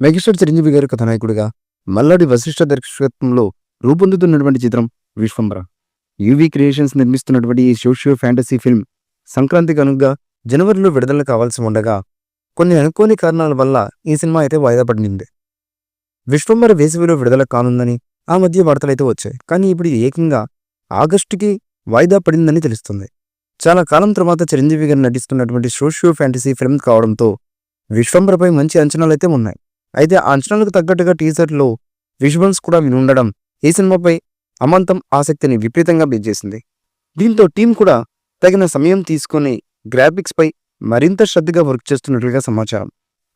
Megastar Chiranjeevi గారి కథానాయకుడిగా మల్లాడి వశిష్ఠ దర్శకత్వంలో రూపొందుతున్నటువంటి చిత్రం విశ్వంబర. యూవీ క్రియేషన్స్ నిర్మిస్తున్నటువంటి ఈ సోషియో ఫ్యాంటసీ ఫిల్మ్ సంక్రాంతికి అనుగుగా జనవరిలో విడుదల కావాల్సి ఉండగా కొన్ని అనుకోని కారణాల వల్ల ఈ సినిమా అయితే వాయిదా పడింది. విశ్వంబర వేసవిలో విడుదల కానుందని ఆ మధ్య వార్తలైతే వచ్చాయి. కానీ ఇప్పుడు ఏకంగా ఆగస్టుకి వాయిదా పడిందని తెలుస్తుంది. చాలా కాలం తర్వాత చిరంజీవి గారు నటిస్తున్నటువంటి సోషియో ఫ్యాంటసీ ఫిల్మ్ కావడంతో విశ్వంబరపై మంచి అంచనాలైతే ఉన్నాయి. అయితే ఆ అంచనాలకు తగ్గట్టుగా టీజర్లో విజువల్స్ కూడా ఉండడం ఈ సినిమాపై అమాంతం ఆసక్తిని విపరీతంగా పెంచేసింది. దీంతో టీం కూడా తగిన సమయం తీసుకుని గ్రాఫిక్స్ పై మరింత శ్రద్ధగా వర్క్ చేస్తున్నట్లుగా సమాచారం.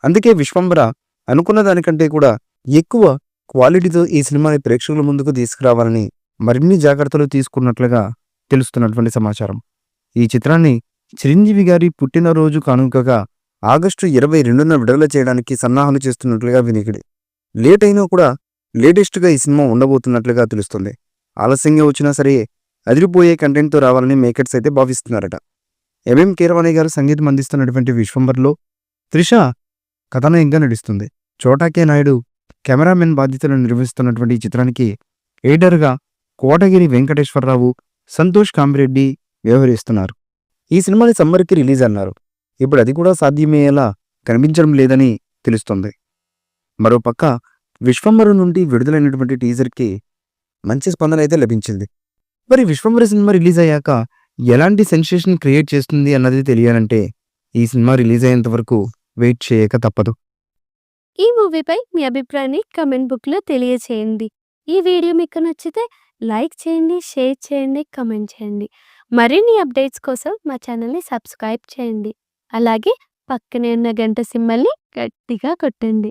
అందుకే విశ్వంబర అనుకున్న దానికంటే కూడా ఎక్కువ క్వాలిటీతో ఈ సినిమాని ప్రేక్షకుల ముందుకు తీసుకురావాలని మరిన్ని జాగ్రత్తలు తీసుకున్నట్లుగా తెలుస్తున్నటువంటి సమాచారం. ఈ చిత్రాన్ని చిరంజీవి గారి పుట్టినరోజు కానుకగా ఆగస్టు 22న విడుదల చేయడానికి సన్నాహాలు చేస్తున్నట్లుగా వినికిడి. లేట్ అయినా కూడా లేటెస్ట్గా ఈ సినిమా ఉండబోతున్నట్లుగా తెలుస్తుంది. ఆలస్యంగా వచ్చినా సరే అదిరిపోయే కంటెంట్తో రావాలని మేకర్స్ అయితే భావిస్తున్నారట. ఎంఎం కీరవాణి గారు సంగీతం అందిస్తున్నటువంటి విశ్వంబర్లో త్రిష కథానాయకంగా నటిస్తుంది. చోటాకే నాయుడు కెమెరామెన్ బాధ్యతలను నిర్వహిస్తున్నటువంటి ఈ చిత్రానికి ఎడిటర్గా కోటగిరి వెంకటేశ్వరరావు, సంతోష్ కామిరెడ్డి వ్యవహరిస్తున్నారు. ఈ సినిమాని సమ్మర్కి రిలీజ్ అన్నారు. ఇప్పుడు అది కూడా సాధ్యమయ్యేలా కనిపించడం లేదని తెలుస్తుంది. మరోపక్క విశ్వంబర నుండి విడుదలైనటువంటి టీజర్కి మంచి స్పందన అయితే లభించింది. మరి విశ్వంబర సినిమా రిలీజ్ అయ్యాక ఎలాంటి సెన్సేషన్ క్రియేట్ చేస్తుంది అన్నది తెలియాలంటే ఈ సినిమా రిలీజ్ అయ్యేంత వరకు వెయిట్ చేయక తప్పదు. ఈ మూవీపై మీ అభిప్రాయాన్ని కమెంట్ బుక్లో తెలియచేయండి. ఈ వీడియో మీకు నచ్చితే లైక్ చేయండి, షేర్ చేయండి, కమెంట్ చేయండి. మరిన్ని అప్డేట్స్ కోసం మా ఛానల్ని సబ్స్క్రైబ్ చేయండి. అలాగే పక్కనే ఉన్న గంట సింబల్ని గట్టిగా కొట్టండి.